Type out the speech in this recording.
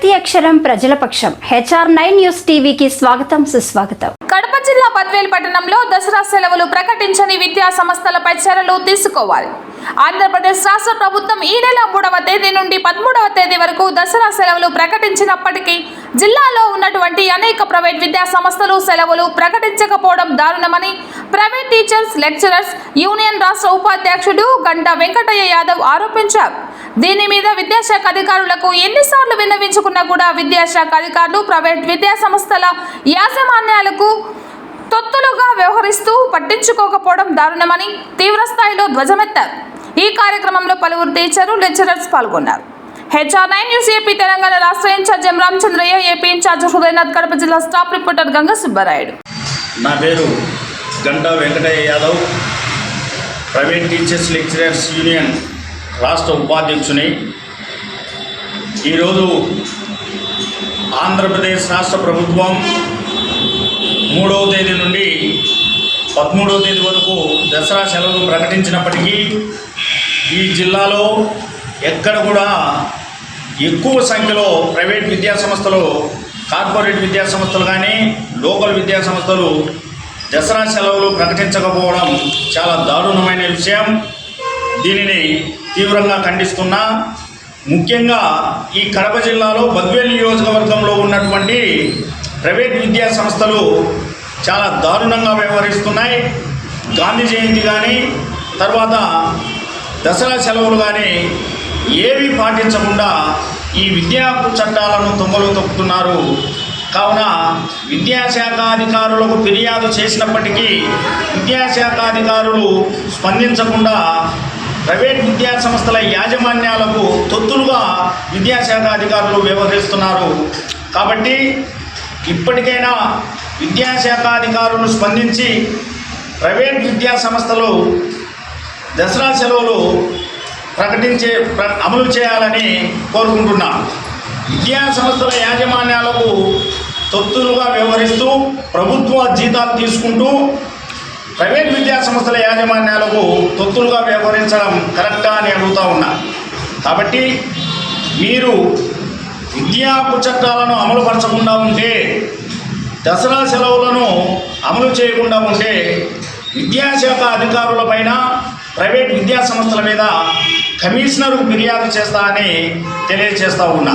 ప్రతి అక్షరం ప్రజల పక్షం. HR9 న్యూస్ టీవీకి స్వాగతం, సుస్వాగతం. కడప జిల్లా బద్వేల్ పట్టణంలో దసరా సెలవులు ప్రకటించని విద్యా సంస్థలపై చర్యలు తీసుకోవాలి. ఆంధ్రప్రదేశ్ రాష్ట్ర ప్రభుత్వం ఈ నెల 3వ తేదీ నుండి 13వ తేదీ వరకు దసరా సెలవులు ప్రకటించినప్పటికీ జిల్లాలో ఉన్నటువంటి అనేక ప్రైవేట్ విద్యా సంస్థలు సెలవులు ప్రకటించకపోవడం దారుణమని ప్రైవేట్ టీచర్స్ లెక్చరర్స్ యూనియన్ రాష్ట్ర ఉపాధ్యక్షుడు గంటా వెంకటయ్య యాదవ్ ఆరోపించారు. దీని మీద విద్యాశాఖ అధికారులకు ఎన్నిసార్లు విన్నవించుకున్నా కూడా విద్యాశాఖ అధికారులు ప్రైవేట్ విద్యా సంస్థల యాజమాన్యాలకు తొత్తులుగా వ్యవహరిస్తూ పట్టించుకోకపోవడం దారుణమని తీవ్రస్థాయిలో ధ్వజమెత్తారు. ఈ కార్యక్రమంలో పలువురు టీచర్లు లెక్చరర్స్ పాల్గొన్నారు. HR9 న్యూస్ ఏపీ తెలంగాణ రాష్ట్ర ఇన్ఛార్జ్ ఎం రామచంద్రయ్య, ఏపీ ఇన్ఛార్జ్ హృదయనాథ్, కడప జిల్లా స్టాఫ్ రిపోర్టర్ గంగ సుబ్బారాయుడు. నా పేరు Ganta Venkataiah Yadav, private teachers lecturers union రాష్ట్ర ఉపాధ్యక్షుని. ఈరోజు ఆంధ్రప్రదేశ్ రాష్ట్ర ప్రభుత్వం 3వ తేదీ నుండి 13వ తేదీ వరకు దసరా సెలవులు ప్రకటించినప్పటికీ ఈ జిల్లాలో ఎక్కడ కూడా ఎక్కువ సంఖ్యలో ప్రైవేట్ విద్యా సంస్థలు, కార్పొరేట్ విద్యా సంస్థలు కానీ లోకల్ విద్యా సంస్థలు దసరా సెలవులు ప్రకటించకపోవడం చాలా దారుణమైన విషయం. దీనిని తీవ్రంగా ఖండిస్తున్నా. ముఖ్యంగా ఈ కడప జిల్లాలో బద్వేల్ నియోజకవర్గంలో ఉన్నటువంటి ప్రైవేట్ విద్యా సంస్థలు చాలా దారుణంగా వ్యవహరిస్తున్నాయి. గాంధీ జయంతి కానీ తర్వాత దసరా సెలవులు కానీ ఏవి పాటించకుండా ఈ విద్యా చట్టాలను తొంగలు తొక్కుతున్నారు. కావున విద్యాశాఖ అధికారులకు ఫిర్యాదు చేసినప్పటికీ విద్యాశాఖ అధికారులు స్పందించకుండా ప్రైవేట్ విద్యా సంస్థల యాజమాన్యాలకు తొత్తులుగా విద్యాశాఖ అధికారులు వ్యవహరిస్తున్నారు. కాబట్టి ఇప్పటికైనా విద్యాశాఖ అధికారులు స్పందించి ప్రైవేట్ విద్యా సంస్థలు దసరా సెలవులు అమలు చేయాలని కోరుకుంటున్నాం. విద్యా సంస్థల యాజమాన్యాలకు తొత్తులుగా వ్యవహరిస్తూ ప్రభుత్వ జీతాలు తీసుకుంటూ ప్రైవేట్ విద్యా సంస్థల యాజమాన్యాలకు తొత్తులుగా వ్యవహరించడం కరెక్టా అని అడుగుతూ ఉన్నా. కాబట్టి మీరు విద్యా చట్టాలను అమలుపరచకుండా ఉంటే, దసరా సెలవులను అమలు చేయకుండా ఉంటే విద్యాశాఖ అధికారులపైన ప్రైవేట్ విద్యా సంస్థల మీద కమిషనర్కు ఫిర్యాదు చేస్తా అని తెలియజేస్తూ ఉన్నా.